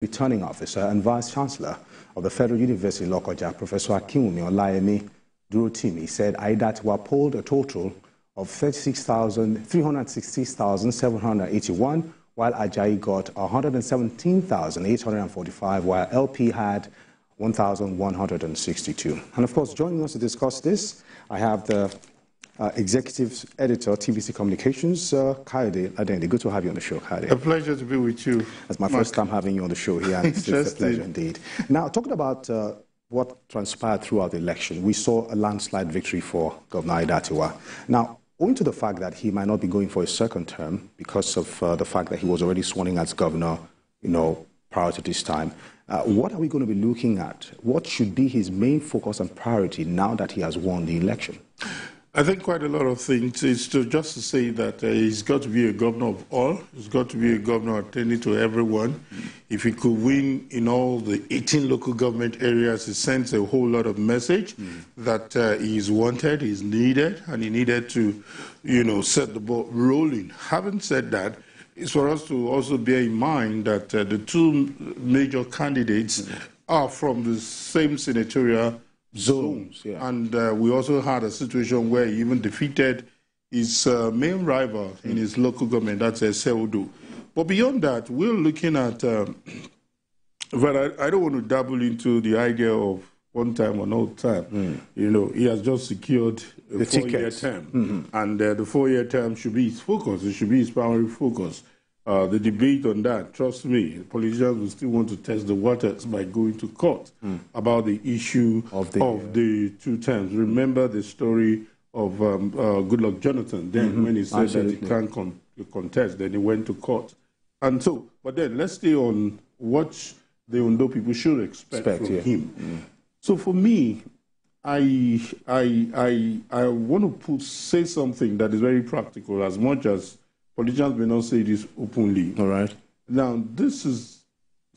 Returning Officer and Vice Chancellor of the Federal University Lokoja, Professor Akinwumi Olayemi Durotimi, said Aiyedatiwa polled a total of 360,781, while Ajayi got 117,845, while LP had 1,162. And of course, joining us to discuss this, I have the Executive Editor, TVC Communications, Kayode Adende. Good to have you on the show, Kayode. A pleasure to be with you. It's my first time having you on the show here, and it's a pleasure indeed. Now, talking about what transpired throughout the election, we saw a landslide victory for Governor Aiyedatiwa. Now, owing to the fact that he might not be going for a second term because of the fact that he was already sworn in as governor, prior to this time, what are we going to be looking at? What should be his main focus and priority now that he has won the election? I think quite a lot of things. It's just to say that he's got to be a governor of all. He's got to be a governor attending to everyone. If he could win in all the 18 local government areas, it sends a whole lot of message that he is wanted, he is needed, and he needed to, set the ball rolling. Having said that, it's for us to also bear in mind that the two major candidates are from the same senatorial zones. Yeah. And we also had a situation where he even defeated his main rival in his local government, that's Ondo. But beyond that, we're looking at, but I don't want to dabble into the idea of one time or no time. He has just secured a 4-year term. And the 4-year term should be his focus. It should be his primary focus. The debate on that, trust me, politicians will still want to test the waters by going to court about the issue of the 2 terms. Remember the story of Goodluck Jonathan then when he said that he can't contest, then he went to court. And so, but then let's stay on what the Ondo people should expect from him. So for me, I want to say something that is very practical, as much as politicians may not say this openly. All right. Now, this is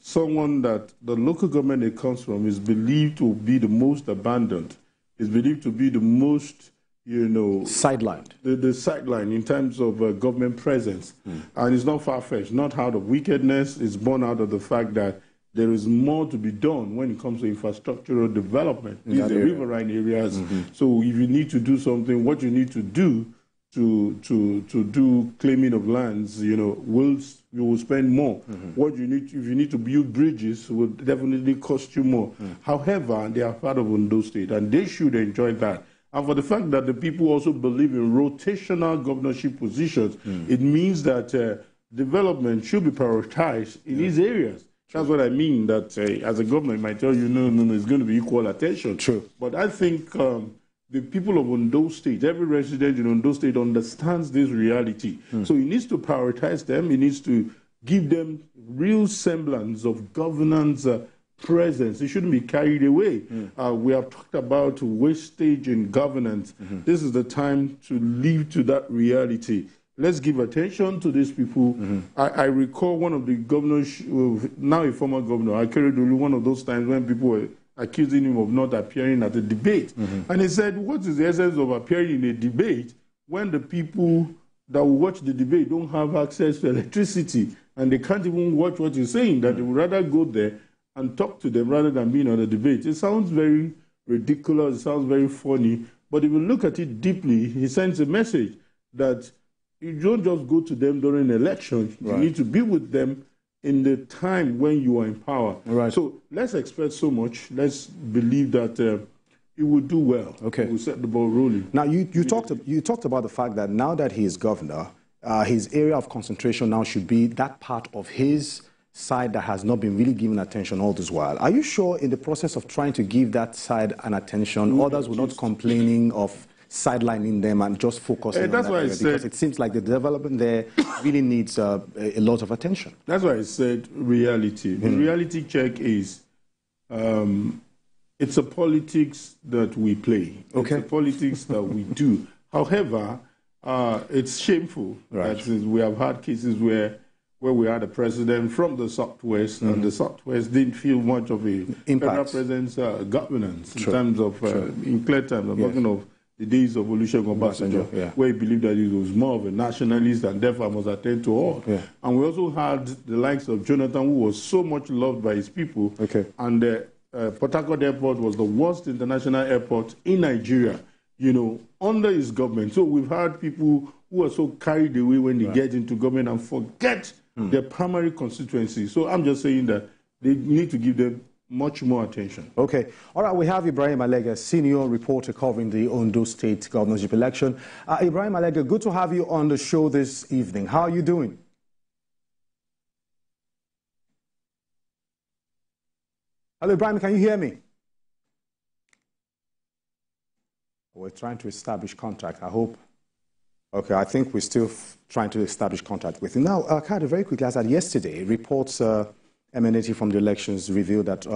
someone that the local government it comes from is believed to be the most abandoned, is believed to be the most, sidelined. The sideline in terms of government presence. And it's not far-fetched, not out of wickedness. It's born out of the fact that there is more to be done when it comes to infrastructural development. These are riverine areas. So if you need to do something, what you need to do to do claiming of lands, you will spend more. What you need, if you need to build bridges, will definitely cost you more. However, they are part of Ondo State, and they should enjoy that. And for the fact that the people also believe in rotational governorship positions, it means that development should be prioritized in these areas. That's what I mean, that as a governor, I might tell you, no, it's going to be equal attention. True. But I think the people of Ondo State, every resident in Ondo State understands this reality. So he needs to prioritize them. He needs to give them real semblance of governance presence. He shouldn't be carried away. We have talked about wastage in governance. This is the time to live to that reality. Let's give attention to these people. I recall one of the governors, now a former governor, Akeredolu, one of those times when people were accusing him of not appearing at the debate. And he said, what is the essence of appearing in a debate when the people that will watch the debate don't have access to electricity and they can't even watch what you're saying, that they would rather go there and talk to them rather than being on the debate. It sounds very ridiculous, it sounds very funny, but if you look at it deeply, he sends a message that you don't just go to them during an election, you need to be with them in the time when you are in power. So let's expect so much. Let's believe that he will do well. Okay. We'll set the ball rolling. Now, you talked about the fact that now that he is governor, his area of concentration now should be that part of his side that has not been really given attention all this while. Are you sure in the process of trying to give that side an attention, others will not complaining of sidelining them and just focusing on that area? Because it seems like the development there really needs a lot of attention. That's why I said reality. The reality check is it's a politics that we play. It's a politics that we do. However, it's shameful that we have had cases where we had a president from the Southwest and the Southwest didn't feel much of a federal presence governance in terms of, in clear terms, I'm talking of the days of Olusegun Obasanjo, where he believed that he was more of a nationalist and therefore must attend to all. And we also had the likes of Jonathan, who was so much loved by his people. And Port Harcourt Airport was the worst international airport in Nigeria, you know, under his government. So we've had people who are so carried away when they get into government and forget their primary constituency. So I'm just saying that they need to give them much more attention. Okay. All right, we have Ibrahim Alega, senior reporter covering the Ondo State governorship election. Ibrahim Alega, good to have you on the show this evening. How are you doing? Hello, Ibrahim, can you hear me? We're trying to establish contact, I hope. Okay, I think we're still trying to establish contact with him. Now, Kade, very quickly, as at yesterday, reports emanating from the elections revealed that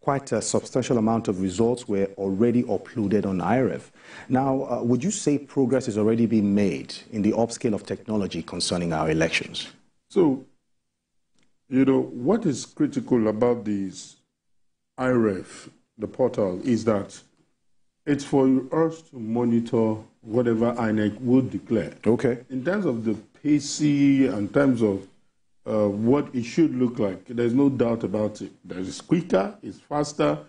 quite a substantial amount of results were already uploaded on IREV. Now, would you say progress is already being made in the upscale of technology concerning our elections? So, you know, what is critical about these IREV, the portal, is that it's for us to monitor whatever INEC will declare. Okay. In terms of the pacey, in terms of what it should look like, there's no doubt about it. It's quicker, it's faster,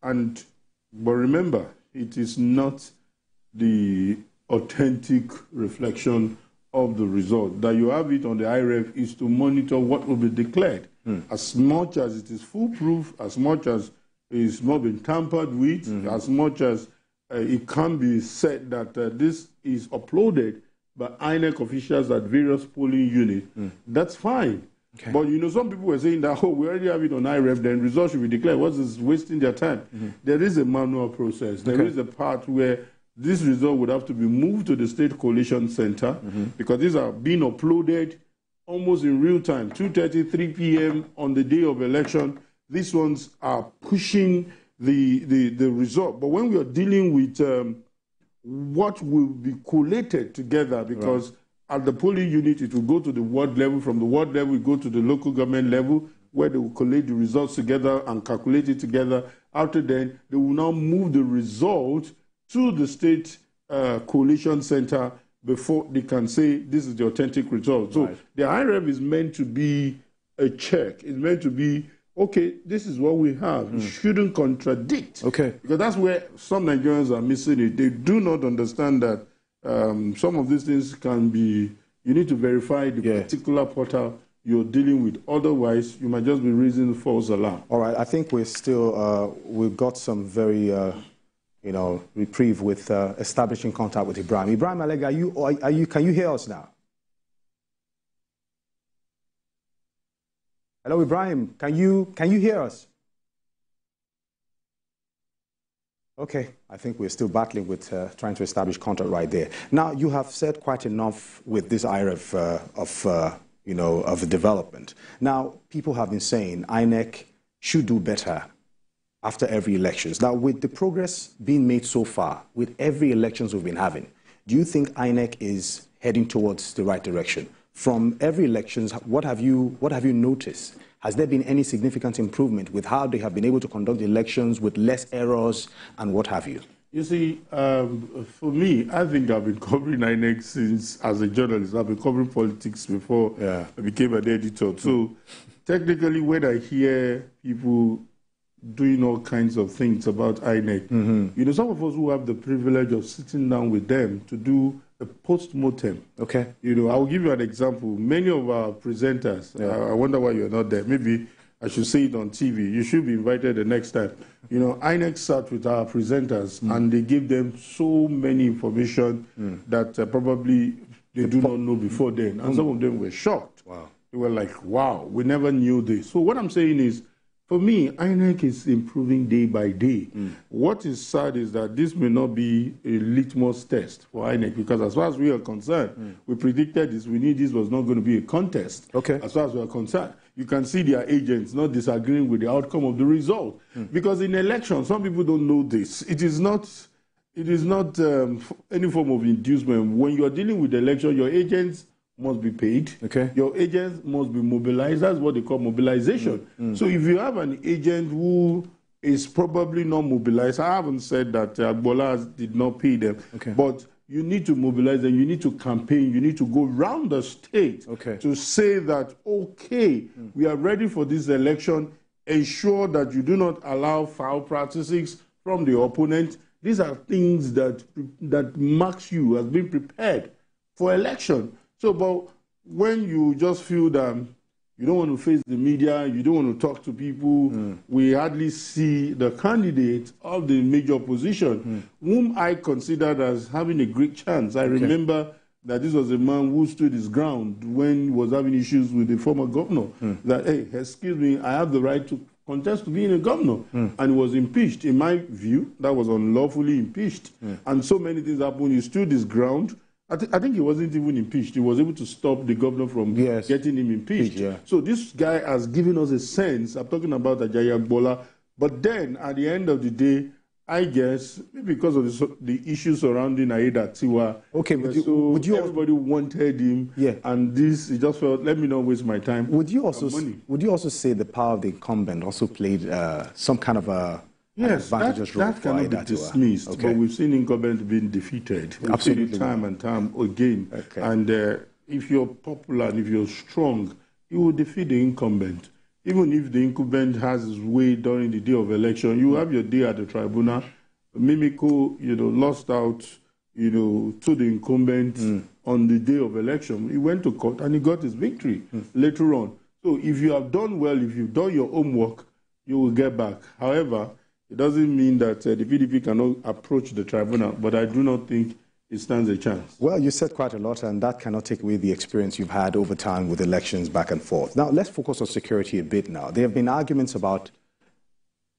but remember, it is not the authentic reflection of the result. That you have it on the IREV is to monitor what will be declared. As much as it is foolproof, as much as it's not been tampered with, as much as it can be said that this is uploaded by INEC officials at various polling units, that's fine. Okay. But, you know, some people were saying that, oh, we already have it on IREV, then results should be declared. What's this wasting their time? There is a manual process. There is a part where this result would have to be moved to the State Coalition Center because these are being uploaded almost in real time, 2:30, 3 p.m. on the day of election. These ones are pushing the result. But when we are dealing with what will be collated together, because at the polling unit, it will go to the ward level. From the ward level, we go to the local government level, where they will collate the results together and calculate it together. After then, they will now move the result to the State Coalition Center before they can say this is the authentic result. So the IREV is meant to be a check. It's meant to be, okay, this is what we have. It shouldn't contradict. Okay. Because that's where some Nigerians are missing it. They do not understand that some of these things can be, you need to verify the particular portal you're dealing with. Otherwise, you might just be raising false alarm. All right. I think we're still, we've got some very, you know, reprieve with establishing contact with Ibrahim. Ibrahim Alega, can you hear us now? Hello, Ibrahim. Can you hear us? Okay, I think we're still battling with trying to establish contact right there. Now, you have said quite enough with this IREV of the development. Now, people have been saying INEC should do better after every elections. Now, with the progress being made so far, with every elections we've been having, do you think INEC is heading towards the right direction? From every elections, what have you noticed? Has there been any significant improvement with how they have been able to conduct the elections with less errors and what have you? You see, for me, I think I've been covering INEC since, as a journalist, I've been covering politics before I became an editor. So technically, when I hear people doing all kinds of things about INEC, you know, some of us who have the privilege of sitting down with them to do a post-mortem. Okay. You know, I'll give you an example. Many of our presenters, I wonder why you're not there. Maybe I should say it on TV. You should be invited the next time. You know, INEC sat with our presenters and they gave them so many information that probably they do not know before then. And some of them were shocked. Wow. They were like, wow, we never knew this. So what I'm saying is, for me, INEC is improving day by day. What is sad is that this may not be a litmus test for INEC, because as far as we are concerned, we predicted this, we knew this was not going to be a contest. Okay. As far as we are concerned, you can see their agents not disagreeing with the outcome of the result. Because in elections, some people don't know this. It is not any form of inducement. When you are dealing with the election, your agents must be paid. Okay. Your agents must be mobilized. That's what they call mobilization. So if you have an agent who is probably not mobilized. I haven't said that Agbola did not pay them, but you need to mobilize them, you need to campaign, you need to go around the state to say that, we are ready for this election, ensure that you do not allow foul practices from the opponent. These are things that marks you as being prepared for election. So, but when you just feel that you don't want to face the media, you don't want to talk to people, we hardly see the candidate of the major opposition, whom I considered as having a great chance. I remember that this was a man who stood his ground when he was having issues with the former governor, that, hey, excuse me, I have the right to contest to being a governor, and was impeached. In my view, that was unlawfully impeached. And so many things happened. He stood his ground. I think he wasn't even impeached. He was able to stop the governor from getting him impeached. So this guy has given us a sense. I'm talking about Ajayi Agbola. But then, at the end of the day, I guess, because of the issues surrounding Aiyedatiwa, everybody wanted him, and this, he just felt, let me not waste my time. Would you also say the power of the incumbent also played some kind of a advantageous role that cannot be dismissed, but we've seen incumbents being defeated. We've seen it time and time again. And if you're popular and if you're strong, you will defeat the incumbent. Even if the incumbent has his way during the day of election, you have your day at the tribunal. Mimiko, lost out, to the incumbent on the day of election. He went to court and he got his victory later on. So if you have done well, if you've done your homework, you will get back. However, it doesn't mean that the PDP cannot approach the tribunal, but I do not think it stands a chance. Well, you said quite a lot, and that cannot take away the experience you've had over time with elections back and forth. Now, let's focus on security a bit now. There have been arguments about,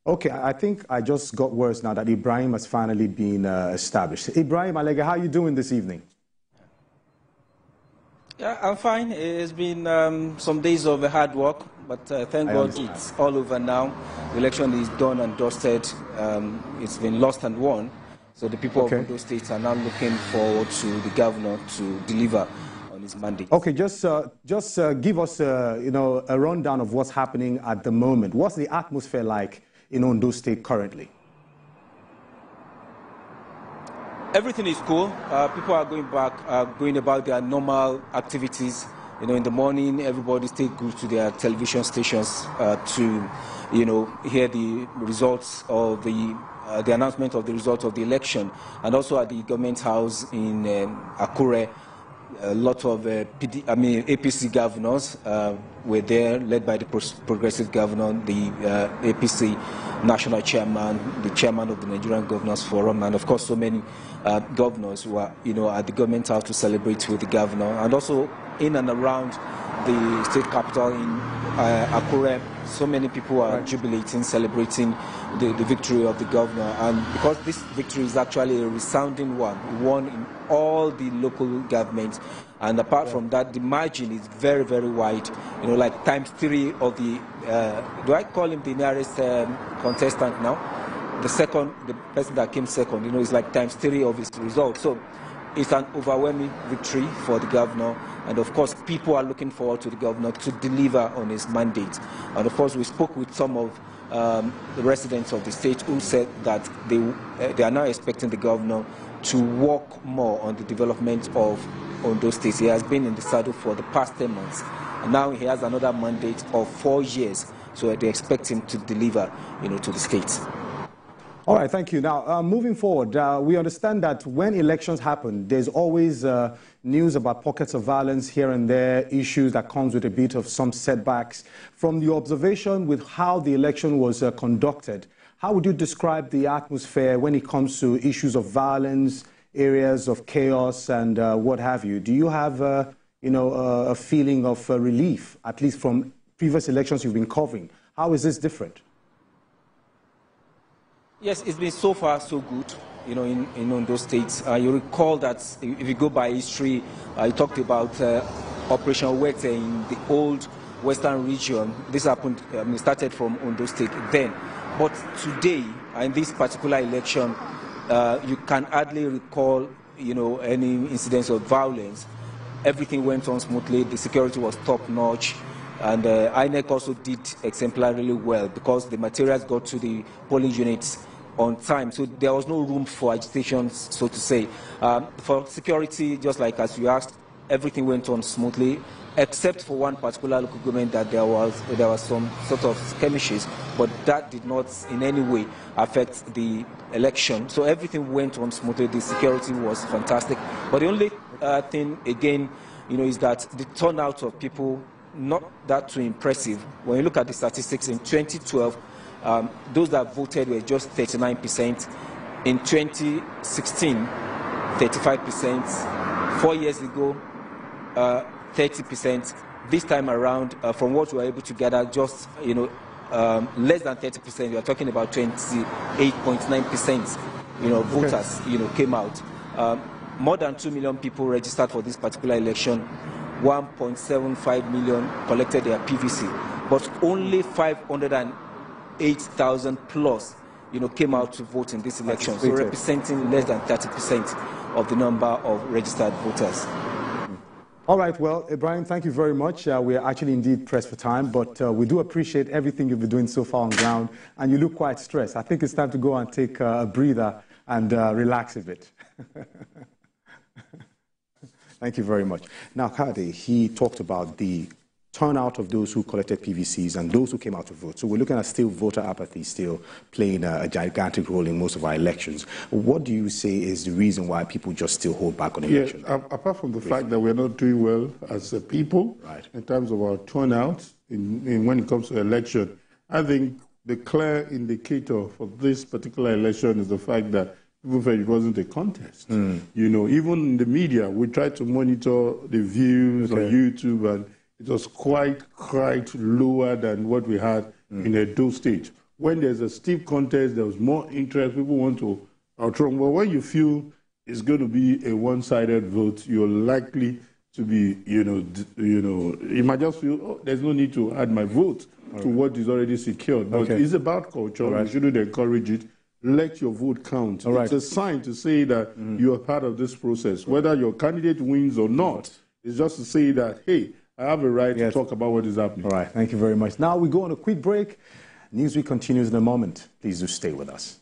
I think I just got words now that Ibrahim has finally been established. Ibrahim Alega, how are you doing this evening? Yeah, I'm fine. It's been some days of hard work, but thank God it's all over now. The election is done and dusted. It's been lost and won. So the people of Ondo State are now looking forward to the governor to deliver on his mandate. Okay, just give us a rundown of what's happening at the moment. What's the atmosphere like in Ondo State currently? Everything is cool. People are going about their normal activities. In the morning, everybody stays glued to their television stations to, hear the results of the announcement of the results of the election. And also at the government house in Akure, a lot of APC governors were there, led by the progressive governor, the APC national chairman, the chairman of the Nigerian Governors Forum, and of course so many governors who are, at the government house to celebrate with the governor, and also in and around the state capital in Akure. So many people are jubilating, celebrating the victory of the governor, and because this victory is actually a resounding one, he won in all the local governments, and apart from that, the margin is very, very wide. Like ×3 of the. Do I call him the nearest contestant now? The person that came second, is like ×3 of his results. So it's an overwhelming victory for the governor. And of course, people are looking forward to the governor to deliver on his mandate. And of course, we spoke with some of the residents of the state who said that they are now expecting the governor to work more on the development of Ondo State. He has been in the saddle for the past 10 months. And now he has another mandate of 4 years. So they expect him to deliver, to the state. All right, thank you. Now, moving forward, we understand that when elections happen, there's always news about pockets of violence here and there, issues that comes with a bit of some setbacks. From your observation with how the election was conducted, how would you describe the atmosphere when it comes to issues of violence, areas of chaos, and what have you? Do you have, a feeling of relief, at least from previous elections you've been covering? How is this different? Yes, it's been so far so good, in Ondo State. You recall that if you go by history, you talked about Operation Wete in the old Western region. This happened, started from Ondo State then. But today, in this particular election, you can hardly recall, any incidents of violence. Everything went on smoothly. The security was top-notch. And INEC also did exemplarily well because the materials got to the polling units on time. So there was no room for agitation, so to say. For security, just like as you asked, everything went on smoothly, except for one particular local government that there was some sort of skirmishes, but that did not in any way affect the election. So everything went on smoothly. The security was fantastic. But the only thing, again, is that the turnout of people, not that too impressive. When you look at the statistics in 2012, those that voted were just 39%. In 2016, 35%. 4 years ago, 30%. This time around, from what we were able to gather, just less than 30%. We are talking about 28.9%. Voters, came out. More than 2 million people registered for this particular election. 1.75 million collected their PVC, but only 508,000 plus, came out to vote in this election. So representing less than 30% of the number of registered voters. All right, well, Ibrahim, thank you very much. We are actually indeed pressed for time, but we do appreciate everything you've been doing so far on ground, and you look quite stressed. I think it's time to go and take a breather and relax a bit. Thank you very much. Now, Kade, he talked about the turnout of those who collected PVCs and those who came out to vote. So we're looking at still voter apathy still playing a gigantic role in most of our elections. What do you say is the reason why people just still hold back on elections? Apart from the fact that we're not doing well as a people in terms of our turnout when it comes to election, I think the clear indicator for this particular election is the fact that people felt it wasn't a contest. Even in the media, we tried to monitor the views on YouTube, and it was quite lower than what we had in Edo State. When there's a stiff contest, there was more interest. People want to outrun. But when you feel it's going to be a one-sided vote, you're likely to be, you might just feel, oh, there's no need to add my vote to what is already secured. But it's about culture. We shouldn't encourage it. Let your vote count. It's a sign to say that you are part of this process. Whether your candidate wins or not, it's just to say that, hey, I have a right to talk about what is happening. All right, thank you very much. Now we go on a quick break. Newsweek continues in a moment. Please do stay with us.